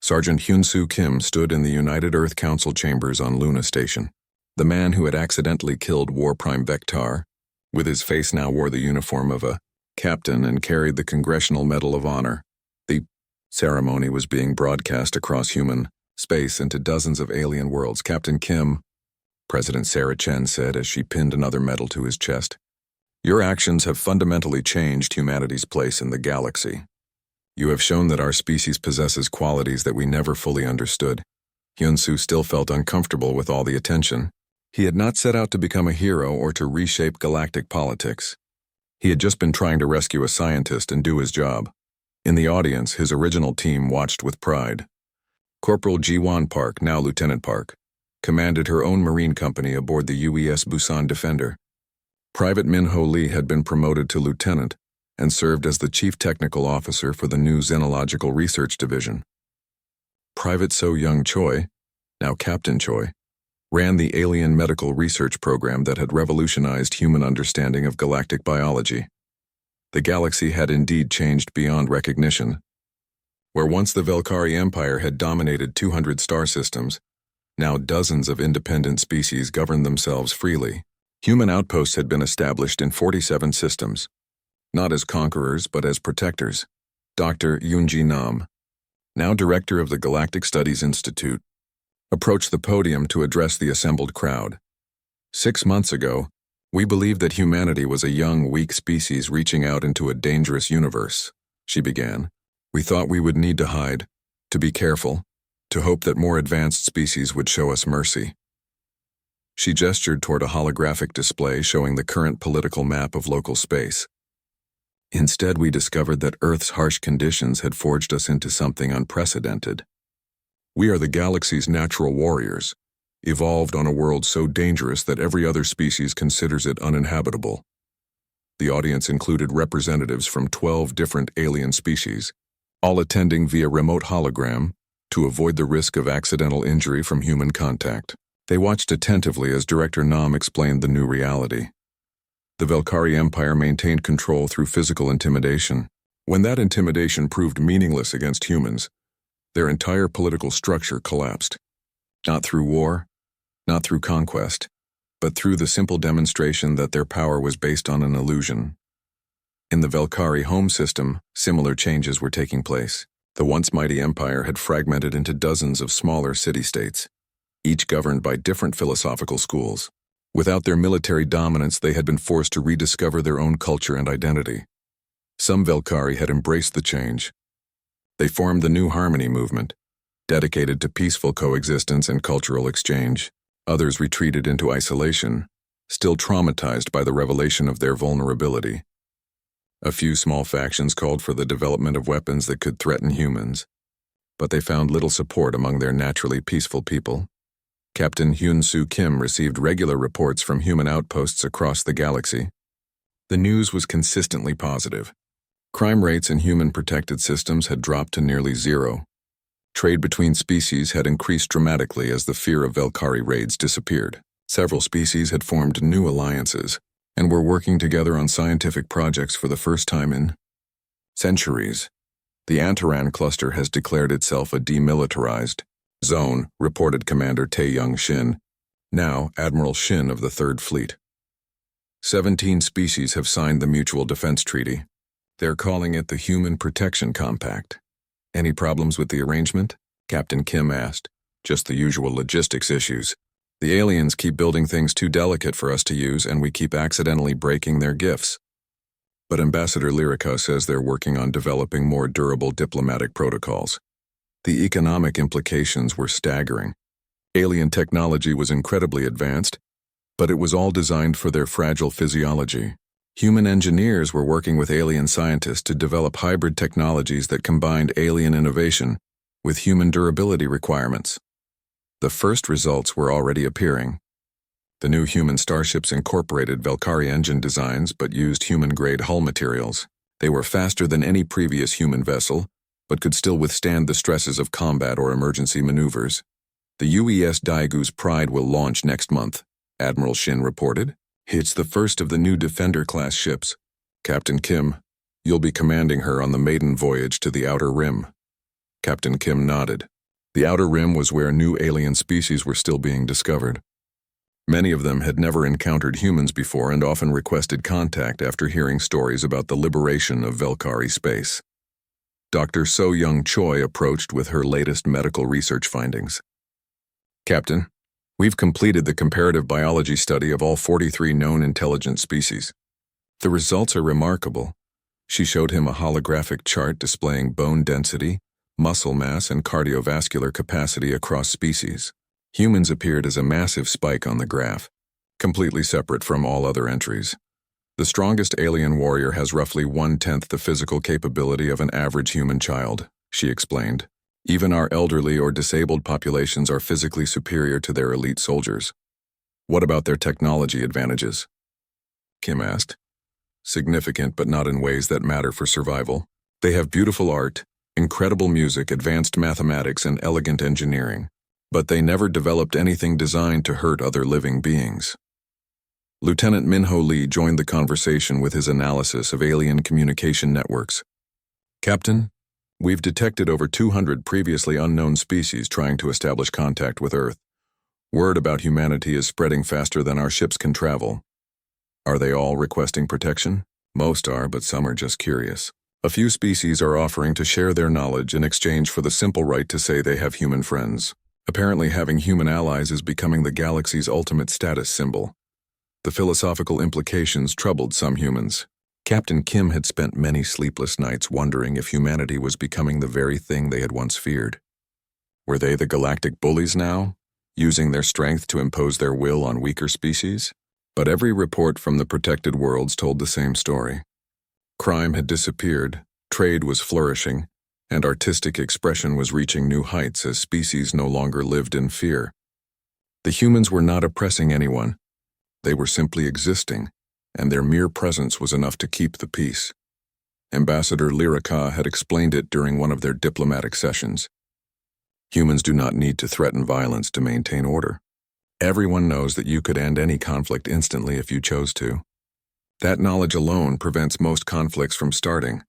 Sergeant Hyun-Soo Kim stood in the United Earth Council chambers on Luna Station. The man who had accidentally killed War Prime Vectar, with his face now wore the uniform of a captain and carried the Congressional Medal of Honor. The ceremony was being broadcast across human space into dozens of alien worlds. Captain Kim, President Sarah Chen said as she pinned another medal to his chest, your actions have fundamentally changed humanity's place in the galaxy. You have shown that our species possesses qualities that we never fully understood. Hyun-Soo still felt uncomfortable with all the attention. He had not set out to become a hero or to reshape galactic politics. He had just been trying to rescue a scientist and do his job. In the audience, his original team watched with pride. Corporal Ji-Won Park, now Lieutenant Park, commanded her own marine company aboard the UES Busan Defender. Private Min-Ho Lee had been promoted to lieutenant and served as the chief technical officer for the new Xenological Research Division. Private So-Young Choi, now Captain Choi, ran the alien medical research program that had revolutionized human understanding of galactic biology. The galaxy had indeed changed beyond recognition. Where once the Velkari Empire had dominated 200 star systems, now dozens of independent species governed themselves freely. Human outposts had been established in 47 systems, not as conquerors but as protectors. Dr. Yoonji Nam, now director of the Galactic Studies Institute, approached the podium to address the assembled crowd. 6 months ago, we believed that humanity was a young, weak species reaching out into a dangerous universe, she began. We thought we would need to hide, to be careful, to hope that more advanced species would show us mercy. She gestured toward a holographic display showing the current political map of local space. Instead, we discovered that Earth's harsh conditions had forged us into something unprecedented. We are the galaxy's natural warriors, evolved on a world so dangerous that every other species considers it uninhabitable. The audience included representatives from 12 different alien species, all attending via remote hologram to avoid the risk of accidental injury from human contact. They watched attentively as Director Nam explained the new reality. The Velkari Empire maintained control through physical intimidation. When that intimidation proved meaningless against humans, their entire political structure collapsed. Not through war, not through conquest, but through the simple demonstration that their power was based on an illusion. In the Velkari home system, similar changes were taking place. The once mighty empire had fragmented into dozens of smaller city-states, each governed by different philosophical schools. Without their military dominance, they had been forced to rediscover their own culture and identity. Some Velkari had embraced the change. They formed the New Harmony movement, dedicated to peaceful coexistence and cultural exchange. Others retreated into isolation, still traumatized by the revelation of their vulnerability. A few small factions called for the development of weapons that could threaten humans, but they found little support among their naturally peaceful people. Captain Hyun-Soo Kim received regular reports from human outposts across the galaxy. The news was consistently positive. Crime rates in human-protected systems had dropped to nearly zero. Trade between species had increased dramatically as the fear of Velkari raids disappeared. Several species had formed new alliances and were working together on scientific projects for the first time in centuries. The Antaran cluster has declared itself a demilitarized zone, reported Commander Tae-young Shin, now Admiral Shin of the Third Fleet. 17 species have signed the Mutual Defense Treaty. They're calling it the Human Protection Compact. Any problems with the arrangement? Captain Kim asked. Just the usual logistics issues. The aliens keep building things too delicate for us to use, and we keep accidentally breaking their gifts. But Ambassador Lyrica says they're working on developing more durable diplomatic protocols. The economic implications were staggering. Alien technology was incredibly advanced, but it was all designed for their fragile physiology. Human engineers were working with alien scientists to develop hybrid technologies that combined alien innovation with human durability requirements. The first results were already appearing. The new human starships incorporated Velkari engine designs but used human-grade hull materials. They were faster than any previous human vessel, but could still withstand the stresses of combat or emergency maneuvers. The UES Daigu's Pride will launch next month, Admiral Shin reported. It's the first of the new Defender-class ships. Captain Kim, you'll be commanding her on the maiden voyage to the Outer Rim. Captain Kim nodded. The Outer Rim was where new alien species were still being discovered. Many of them had never encountered humans before and often requested contact after hearing stories about the liberation of Velkari space. Dr. So-Young Choi approached with her latest medical research findings. Captain, we've completed the comparative biology study of all 43 known intelligent species. The results are remarkable. She showed him a holographic chart displaying bone density, muscle mass, and cardiovascular capacity across species. Humans appeared as a massive spike on the graph, completely separate from all other entries. The strongest alien warrior has roughly 1/10 the physical capability of an average human child, she explained. Even our elderly or disabled populations are physically superior to their elite soldiers. What about their technology advantages? Kim asked. Significant, but not in ways that matter for survival. They have beautiful art, incredible music, advanced mathematics, and elegant engineering. But they never developed anything designed to hurt other living beings. Lieutenant Minho Lee joined the conversation with his analysis of alien communication networks. Captain, we've detected over 200 previously unknown species trying to establish contact with Earth. Word about humanity is spreading faster than our ships can travel. Are they all requesting protection? Most are, but some are just curious. A few species are offering to share their knowledge in exchange for the simple right to say they have human friends. Apparently, having human allies is becoming the galaxy's ultimate status symbol. The philosophical implications troubled some humans. Captain Kim had spent many sleepless nights wondering if humanity was becoming the very thing they had once feared. Were they the galactic bullies now, using their strength to impose their will on weaker species? But every report from the protected worlds told the same story. Crime had disappeared, trade was flourishing, and artistic expression was reaching new heights as species no longer lived in fear. The humans were not oppressing anyone. They were simply existing, and their mere presence was enough to keep the peace. Ambassador Lyrica had explained it during one of their diplomatic sessions. Humans do not need to threaten violence to maintain order. Everyone knows that you could end any conflict instantly if you chose to. That knowledge alone prevents most conflicts from starting.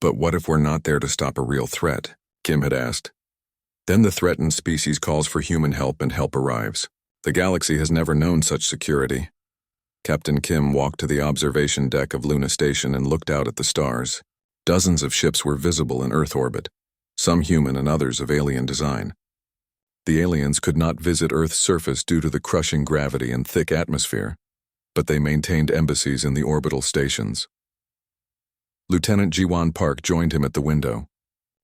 But what if we're not there to stop a real threat? Kim had asked. Then the threatened species calls for human help and help arrives. The galaxy has never known such security. Captain Kim walked to the observation deck of Luna Station and looked out at the stars. Dozens of ships were visible in Earth orbit, some human and others of alien design. The aliens could not visit Earth's surface due to the crushing gravity and thick atmosphere, but they maintained embassies in the orbital stations. Lieutenant Jiwon Park joined him at the window.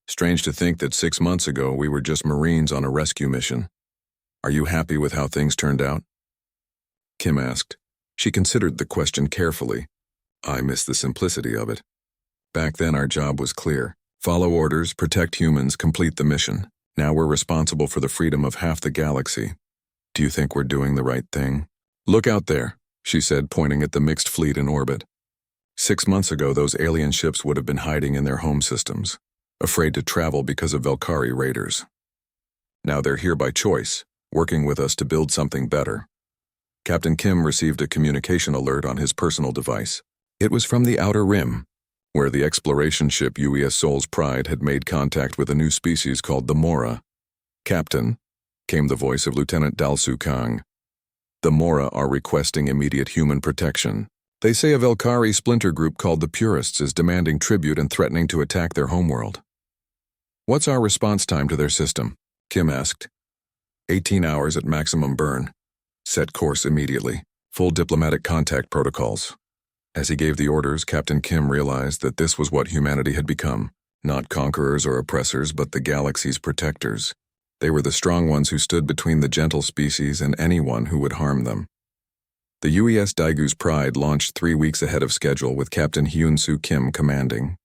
Strange to think that 6 months ago we were just Marines on a rescue mission. Are you happy with how things turned out? Kim asked. She considered the question carefully. I miss the simplicity of it. Back then our job was clear. Follow orders, protect humans, complete the mission. Now we're responsible for the freedom of half the galaxy. Do you think we're doing the right thing? Look out there, she said, pointing at the mixed fleet in orbit. 6 months ago, those alien ships would have been hiding in their home systems, afraid to travel because of Velkari raiders. Now they're here by choice, working with us to build something better. Captain Kim received a communication alert on his personal device. It was from the Outer Rim, where the exploration ship UES Soul's Pride had made contact with a new species called the Mora. Captain, came the voice of Lieutenant Dalsu Kang. The Mora are requesting immediate human protection. They say a Velkari splinter group called the Purists is demanding tribute and threatening to attack their homeworld. What's our response time to their system? Kim asked. 18 hours at maximum burn. Set course immediately. Full diplomatic contact protocols. As he gave the orders, Captain Kim realized that this was what humanity had become. Not conquerors or oppressors, but the galaxy's protectors. They were the strong ones who stood between the gentle species and anyone who would harm them. The UES Daigu's Pride launched 3 weeks ahead of schedule with Captain Hyun-Soo Kim commanding.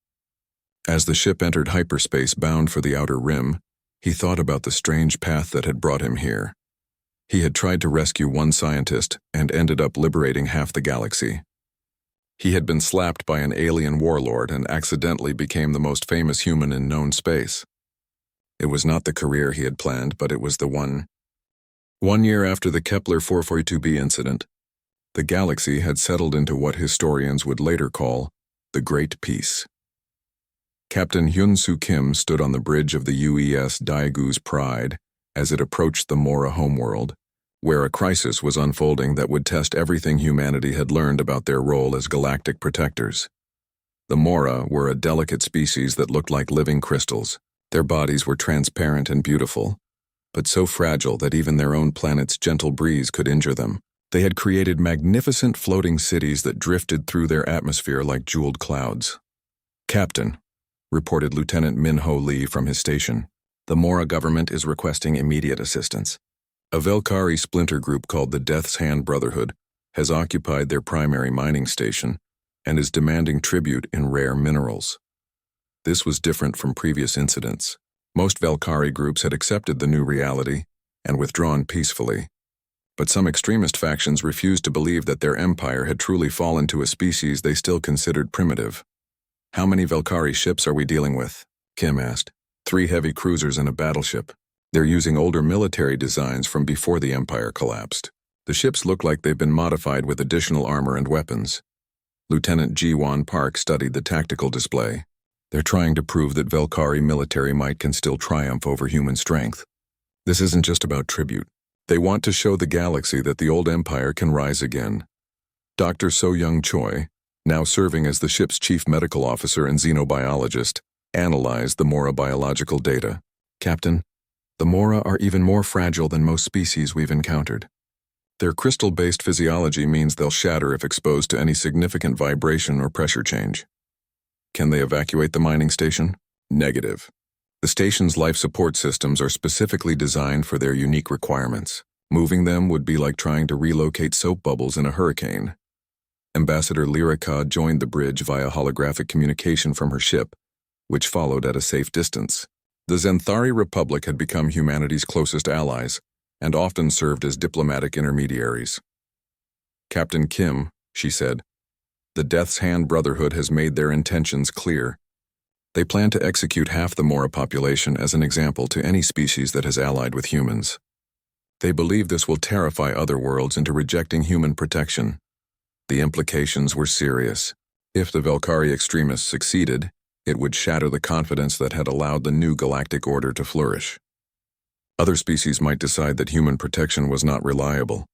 As the ship entered hyperspace bound for the Outer Rim, he thought about the strange path that had brought him here. He had tried to rescue one scientist and ended up liberating half the galaxy. He had been slapped by an alien warlord and accidentally became the most famous human in known space. It was not the career he had planned, but it was the one. 1 year after the Kepler 442b incident, the galaxy had settled into what historians would later call the Great Peace. Captain Hyun-Soo Kim stood on the bridge of the UES Daigu's Pride as it approached the Mora homeworld, where a crisis was unfolding that would test everything humanity had learned about their role as galactic protectors. The Mora were a delicate species that looked like living crystals. Their bodies were transparent and beautiful, but so fragile that even their own planet's gentle breeze could injure them. They had created magnificent floating cities that drifted through their atmosphere like jeweled clouds. Captain, reported Lieutenant Min-Ho Lee from his station, the Mora government is requesting immediate assistance. A Velkari splinter group called the Death's Hand Brotherhood has occupied their primary mining station and is demanding tribute in rare minerals. This was different from previous incidents. Most Velkari groups had accepted the new reality and withdrawn peacefully. But some extremist factions refused to believe that their empire had truly fallen to a species they still considered primitive. How many Velkari ships are we dealing with? Kim asked. 3 heavy cruisers and a battleship. They're using older military designs from before the empire collapsed. The ships look like they've been modified with additional armor and weapons. Lieutenant Ji-Won Park studied the tactical display. They're trying to prove that Velkari military might can still triumph over human strength. This isn't just about tribute. They want to show the galaxy that the old empire can rise again. Dr. So-Young Choi, now serving as the ship's chief medical officer and xenobiologist, analyzed the Mora biological data. Captain, the Mora are even more fragile than most species we've encountered. Their crystal-based physiology means they'll shatter if exposed to any significant vibration or pressure change. Can they evacuate the mining station? Negative. The station's life support systems are specifically designed for their unique requirements. Moving them would be like trying to relocate soap bubbles in a hurricane. Ambassador Lyrica joined the bridge via holographic communication from her ship, which followed at a safe distance. The Zenthari Republic had become humanity's closest allies and often served as diplomatic intermediaries. Captain Kim, she said, the Death's Hand Brotherhood has made their intentions clear. They plan to execute half the Mora population as an example to any species that has allied with humans. They believe this will terrify other worlds into rejecting human protection. The implications were serious. If the Velkari extremists succeeded, it would shatter the confidence that had allowed the new galactic order to flourish. Other species might decide that human protection was not reliable,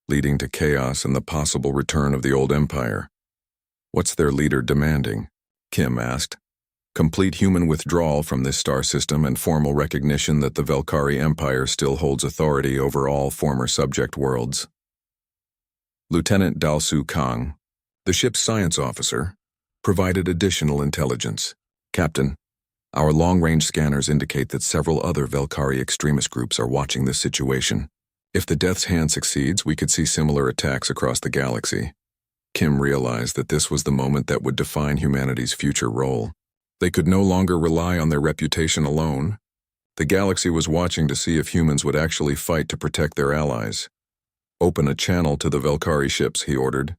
leading to chaos and the possible return of the old empire. What's their leader demanding? Kim asked. Complete human withdrawal from this star system and formal recognition that the Velkari Empire still holds authority over all former subject worlds. Lieutenant Dalsu Kang, the ship's science officer, provided additional intelligence. Captain, our long-range scanners indicate that several other Velkari extremist groups are watching this situation. If the Death's Hand succeeds, we could see similar attacks across the galaxy. Kim realized that this was the moment that would define humanity's future role. They could no longer rely on their reputation alone. The galaxy was watching to see if humans would actually fight to protect their allies. "Open a channel to the Velkari ships," he ordered.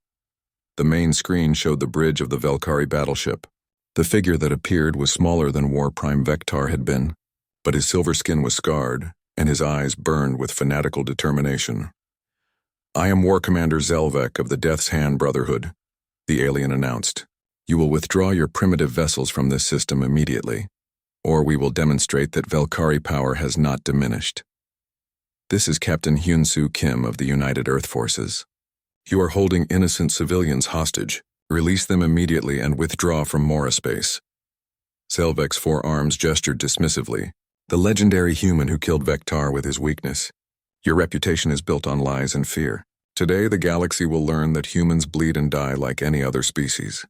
The main screen showed the bridge of the Velkari battleship. The figure that appeared was smaller than War Prime Vector had been, but his silver skin was scarred, and his eyes burned with fanatical determination. "I am War Commander Zelvek of the Death's Hand Brotherhood," the alien announced. "You will withdraw your primitive vessels from this system immediately, or we will demonstrate that Velkari power has not diminished. This is Captain Hyun-Soo Kim of the United Earth Forces. You are holding innocent civilians hostage. Release them immediately and withdraw from Mora space." Zelvek's four arms gestured dismissively. "The legendary human who killed Vector with his weakness. Your reputation is built on lies and fear. Today the galaxy will learn that humans bleed and die like any other species.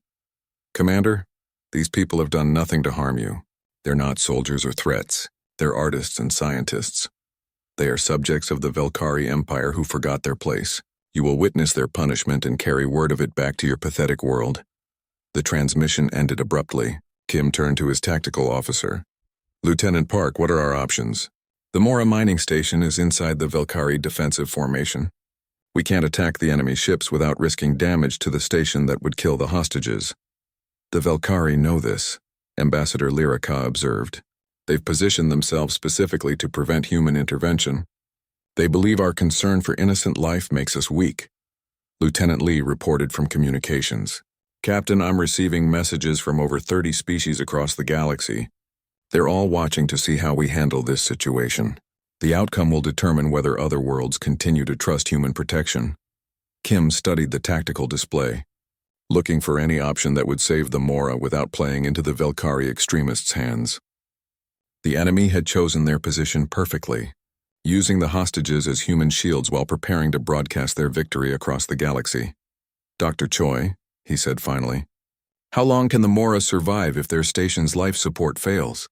Commander, these people have done nothing to harm you. They're not soldiers or threats. They're artists and scientists. They are subjects of the Velkari Empire who forgot their place. You will witness their punishment and carry word of it back to your pathetic world." The transmission ended abruptly. Kim turned to his tactical officer. "Lieutenant Park, what are our options?" "The Mora mining station is inside the Velkari defensive formation. We can't attack the enemy ships without risking damage to the station that would kill the hostages. The Velkari know this," Ambassador Lyrica observed. "They've positioned themselves specifically to prevent human intervention. They believe our concern for innocent life makes us weak." Lieutenant Lee reported from communications. "Captain, I'm receiving messages from over 30 species across the galaxy. They're all watching to see how we handle this situation. The outcome will determine whether other worlds continue to trust human protection." Kim studied the tactical display, looking for any option that would save the Mora without playing into the Velkari extremists' hands. The enemy had chosen their position perfectly, using the hostages as human shields while preparing to broadcast their victory across the galaxy. "Dr. Choi," he said finally, "how long can the Mora survive if their station's life support fails?"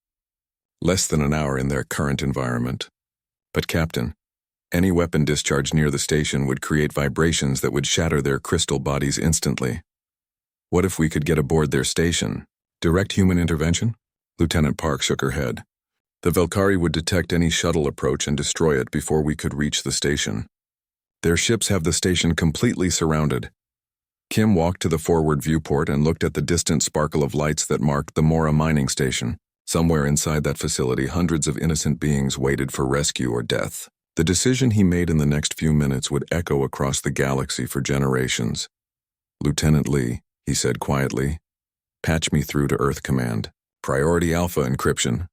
"Less than an hour in their current environment. But Captain, any weapon discharge near the station would create vibrations that would shatter their crystal bodies instantly. What if we could get aboard their station? Direct human intervention?" Lieutenant Park shook her head. "The Velkari would detect any shuttle approach and destroy it before we could reach the station. Their ships have the station completely surrounded." Kim walked to the forward viewport and looked at the distant sparkle of lights that marked the Mora mining station. Somewhere inside that facility, hundreds of innocent beings waited for rescue or death. The decision he made in the next few minutes would echo across the galaxy for generations. "Lieutenant Lee," he said quietly, "patch me through to Earth Command. Priority Alpha encryption."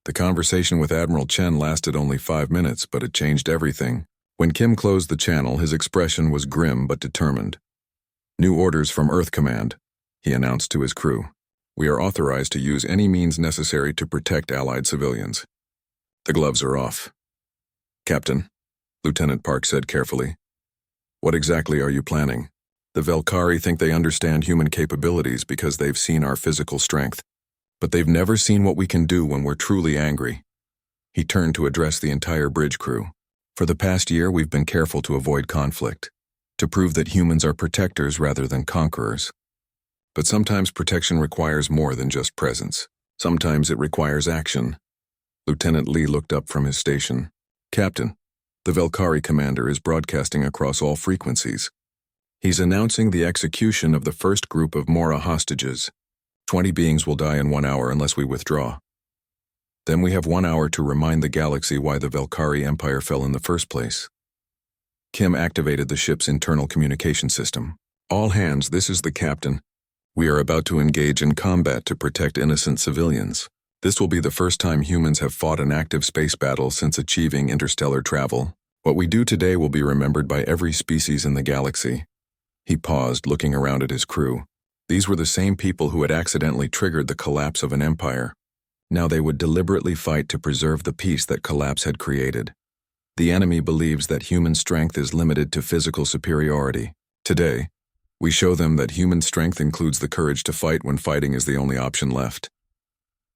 The conversation with Admiral Chen lasted only 5 minutes, but it changed everything. When Kim closed the channel, his expression was grim but determined. "New orders from Earth Command," he announced to his crew. "We are authorized to use any means necessary to protect Allied civilians." The gloves are off. "Captain," Lieutenant Park said carefully, "what exactly are you planning? The Velkari think they understand human capabilities because they've seen our physical strength. But they've never seen what we can do when we're truly angry." He turned to address the entire bridge crew. "For the past year, we've been careful to avoid conflict, to prove that humans are protectors rather than conquerors. But sometimes protection requires more than just presence. Sometimes it requires action." Lieutenant Lee looked up from his station. "Captain, the Velkari commander is broadcasting across all frequencies. He's announcing the execution of the first group of Mora hostages. 20 beings will die in 1 hour unless we withdraw. Then we have 1 hour to remind the galaxy why the Velkari Empire fell in the first place." Kim activated the ship's internal communication system. "All hands, this is the captain. We are about to engage in combat to protect innocent civilians. This will be the first time humans have fought an active space battle since achieving interstellar travel. What we do today will be remembered by every species in the galaxy." He paused, looking around at his crew. These were the same people who had accidentally triggered the collapse of an empire. Now they would deliberately fight to preserve the peace that collapse had created. The enemy believes that human strength is limited to physical superiority. Today, we show them that human strength includes the courage to fight when fighting is the only option left.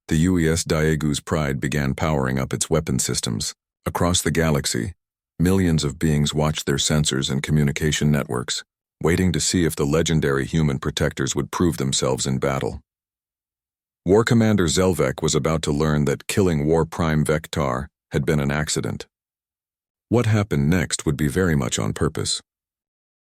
The UES Daegu's Pride began powering up its weapon systems. Across the galaxy, millions of beings watched their sensors and communication networks, waiting to see if the legendary human protectors would prove themselves in battle. War Commander Zelvek was about to learn that killing War Prime Vektar had been an accident. What happened next would be very much on purpose.